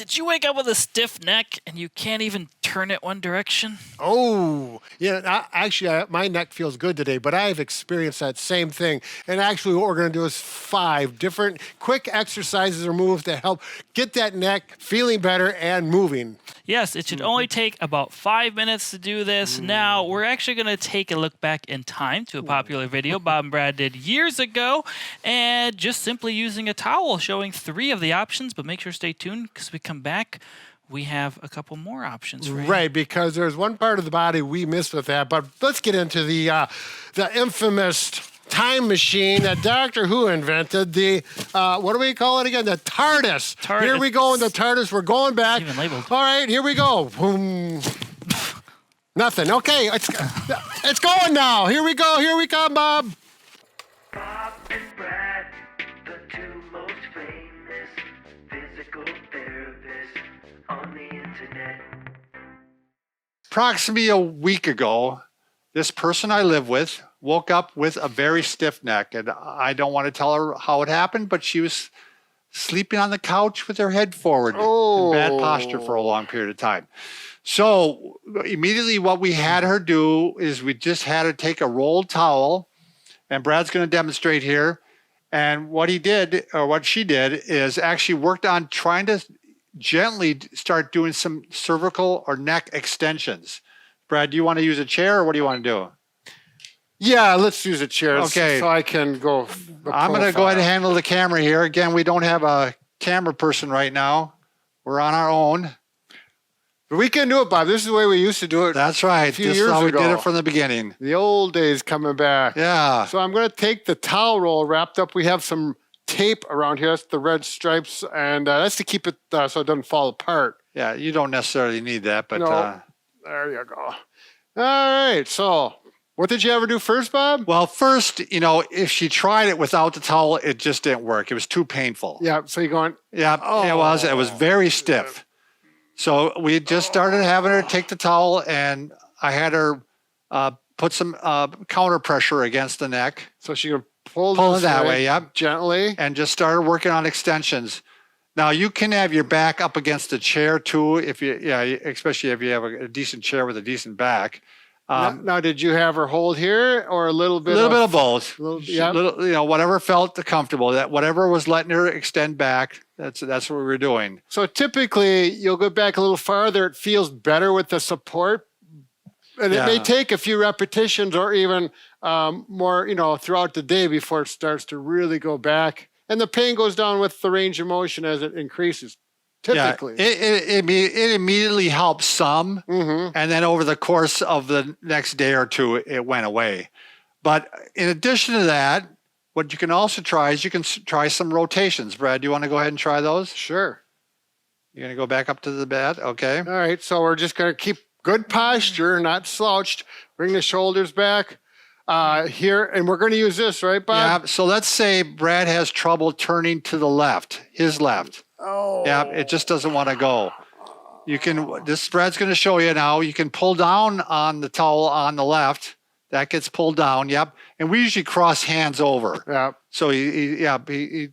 did you wake up with a stiff neck and you can't even turn it one direction? Oh, yeah. Actually, my neck feels good today, but I've experienced that same thing. And actually, what we're going to do is 5 different quick exercises or moves to help get that neck feeling better and moving. Yes, it should only take about 5 minutes to do this. Now, we're actually going to take a look back in time to a popular video Bob and Brad did years ago, and just simply using a towel showing 3 of the options, but make sure to stay tuned because we come back, we have a couple more options for you. Right, because there's one part of the body we missed with that. But let's get into the infamous time machine that Doctor Who invented. The what do we call it again? The TARDIS. Here we go in the TARDIS. We're going back. It's even labeled. All right, here we go. Boom. Nothing. Okay, it's going now. Here we go. Here we come, Bob. Bob and Brad, the 2 most famous physical therapists on the internet. Approximately a week ago, this person I live with woke up with a very stiff neck. And I don't want to tell her how it happened, but she was sleeping on the couch with her head forward in bad posture for a long period of time. So immediately what we had her do is we just had her take a rolled towel, and Brad's going to demonstrate here. And what he did, or what she did, is actually worked on trying to gently start doing some cervical or neck extensions. Brad, do you want to use a chair or what do you want to do? Yeah, let's use a chair Okay. so I can go. I'm going to go ahead and handle the camera here. Again, we don't have a camera person right now. We're on our own. We can do it, Bob. This is the way we used to do it. That's right. few This is years how we did ago. it from the beginning. The old days coming back. Yeah. So I'm going to take the towel roll wrapped up. We have some tape around here. That's the red stripes, and that's to keep it so it doesn't fall apart. Yeah, you don't necessarily need that, but No. There you go. All right. So what did you ever do first, Bob? well, first, if she tried it without the towel, it just didn't work. It was too painful. Yeah. So you're going. Yeah, it was. It was very stiff. So we just started having her take the towel, and I had her put some counter pressure against the neck. So she can pull Pull this it that way, yep. gently. And just started working on extensions. Now you can have your back up against a chair too, especially if you have a decent chair with a decent back. Now, did you have her hold here or a little bit? A little bit of both. Yep. Whatever felt comfortable. That whatever was letting her extend back. That's what we were doing. So typically, you'll go back a little farther. It feels better with the support, and it may take a few repetitions or even more, throughout the day before it starts to really go back. And the pain goes down with the range of motion as it increases. Typically, it immediately helped some, and then over the course of the next day or two, it went away. But in addition to that, what you can also try is you can try some rotations. Brad, do you want to go ahead and try those? Sure. You're going to go back up to the bed, okay? All right. So we're just going to keep good posture, not slouched. Bring the shoulders back here, and we're going to use this, right, Bob? Yeah. So let's say Brad has trouble turning to the left, his left. Oh. Yeah, it just doesn't want to go. Brad's going to show you now. You can pull down on the towel on the left. That gets pulled down. Yep. And we usually cross hands over. Yeah. So he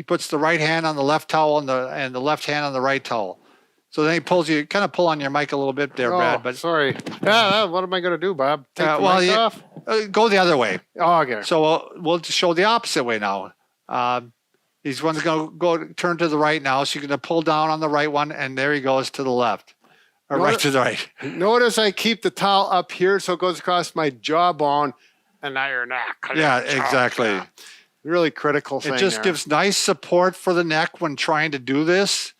puts the right hand on the left towel and the left hand on the right towel. So then he pulls you, kind of pull on your mic a little bit there, Brad. But sorry. Yeah. What am I going to do, Bob? Take the mic off? Go the other way. Oh, okay. So we'll just show the opposite way now. He's going to go turn to the right now. So you're going to pull down on the right one, and there he goes to the left. Or right to the right. Notice I keep the towel up here so it goes across my jawbone and not your neck. Yeah, exactly. Really critical thing. It just gives nice support for the neck when trying to do this,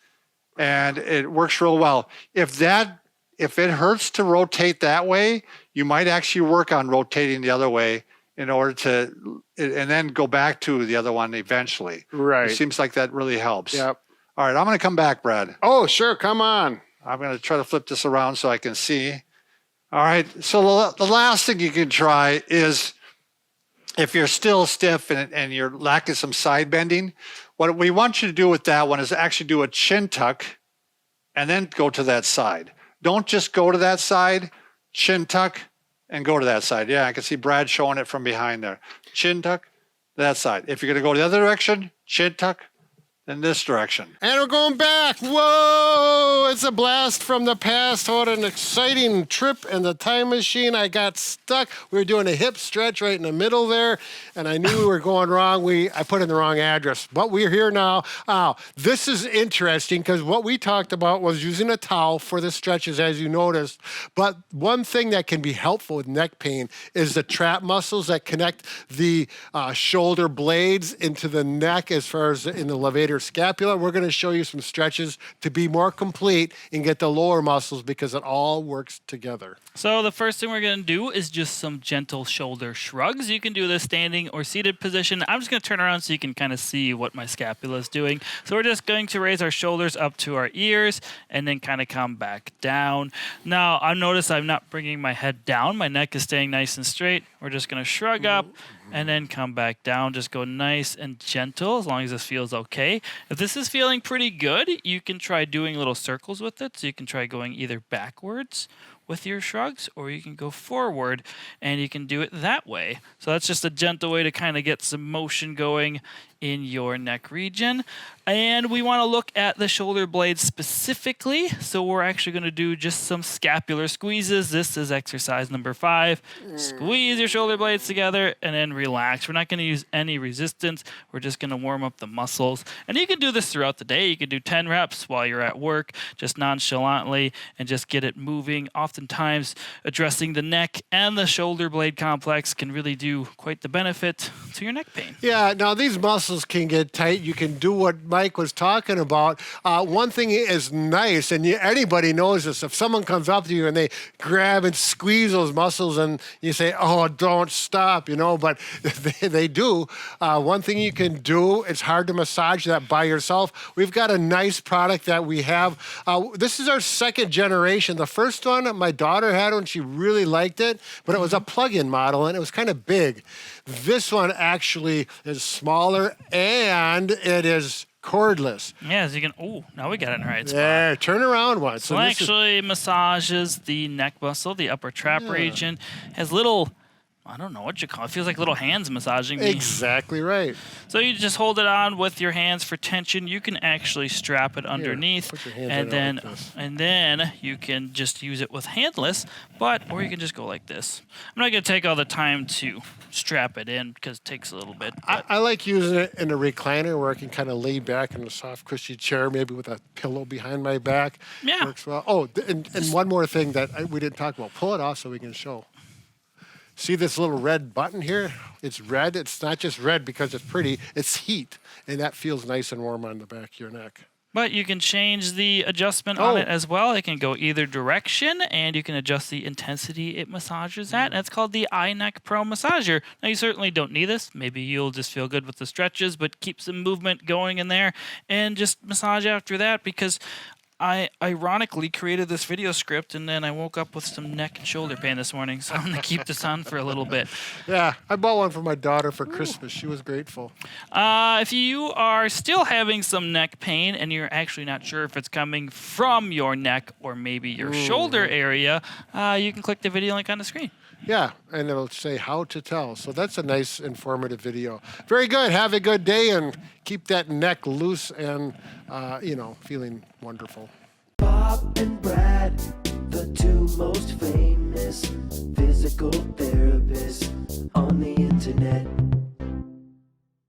and it works real well. If it hurts to rotate that way, you might actually work on rotating the other way in order to, and then go back to the other one eventually. Right. It seems like that really helps. Yep. All right, I'm going to come back, Brad. Oh, sure. Come on. I'm going to try to flip this around so I can see. All right. So the last thing you can try is if you're still stiff and you're lacking some side bending, what we want you to do with that one is actually do a chin tuck and then go to that side. Don't just go to that side, chin tuck, and go to that side. Yeah, I can see Brad showing it from behind there. Chin tuck, that side. If you're going to go the other direction, chin tuck, in this direction. And we're going back. Whoa! It's a blast from the past. What an exciting trip in the time machine. I got stuck. We were doing a hip stretch right in the middle there, and I knew we were going wrong. I put in the wrong address, but we're here now. This is interesting because what we talked about was using a towel for the stretches, as you noticed. But one thing that can be helpful with neck pain is the trap muscles that connect the shoulder blades into the neck as far as in the levator scapula. We're going to show you some stretches to be more complete and get the lower muscles because it all works together. So the first thing we're going to do is just some gentle shoulder shrugs. You can do this standing or seated position. I'm just going to turn around so you can kind of see what my scapula is doing. So we're just going to raise our shoulders up to our ears and then kind of come back down. Now, I notice I'm not bringing my head down. My neck is staying nice and straight. We're just going to shrug up and then come back down. Just go nice and gentle as long as this feels okay. If this is feeling pretty good, you can try doing little circles with it. So you can try going either backwards with your shrugs, or you can go forward and you can do it that way. So that's just a gentle way to kind of get some motion going in your neck region. And we want to look at the shoulder blades specifically. So we're actually going to do just some scapular squeezes. This is exercise number 5. Squeeze your shoulder blades together and then relax. We're not going to use any resistance. We're just going to warm up the muscles. And you can do this throughout the day. You can do 10 reps while you're at work, just nonchalantly, and just get it moving. Oftentimes, addressing the neck and the shoulder blade complex can really do quite the benefit to your neck pain. Yeah, now these muscles can get tight. You can do what Mike was talking about. One thing is nice, and anybody knows this, if someone comes up to you and they grab and squeeze those muscles and you say, oh, don't stop, but they do. One thing you can do, it's hard to massage that by yourself. We've got a nice product that we have. This is our second generation. The first one, my daughter had one. She really liked it, but it was a plug-in model, and it was kind of big. This one actually is smaller, and it is cordless. Yeah, so you can, now we got it in the right spot. Yeah, turn around one. So it actually massages the neck muscle, the upper trap region. Has little, I don't know what you call it. It feels like little hands massaging me. Exactly right. So you just hold it on with your hands for tension. You can actually strap it underneath, put your hands and on it then like this. and then you can just use it with handless, or you can just go like this. I'm not going to take all the time to strap it in because it takes a little bit. I like using it in a recliner where I can kind of lay back in a soft, cushy chair, maybe with a pillow behind my back. Yeah. Works well. Oh, and one more thing that we didn't talk about. Pull it off so we can show. See this little red button here? It's red. It's not just red because it's pretty. It's heat, and that feels nice and warm on the back of your neck. But you can change the adjustment on it as well. It can go either direction, and you can adjust the intensity it massages at. And it's called the Heineck Pro Massager. Now, you certainly don't need this. Maybe you'll just feel good with the stretches, but keep some movement going in there and just massage after that, because I ironically created this video script, and then I woke up with some neck and shoulder pain this morning, so I'm going to keep this on for a little bit. Yeah, I bought one for my daughter for Christmas. She was grateful. If you are still having some neck pain and you're actually not sure if it's coming from your neck or maybe your shoulder area, you can click the video link on the screen. Yeah, and it'll say how to tell. So that's a nice, informative video. Very good. Have a good day and keep that neck loose and, feeling wonderful. Bob and Brad, the 2 most famous physical therapists on the internet.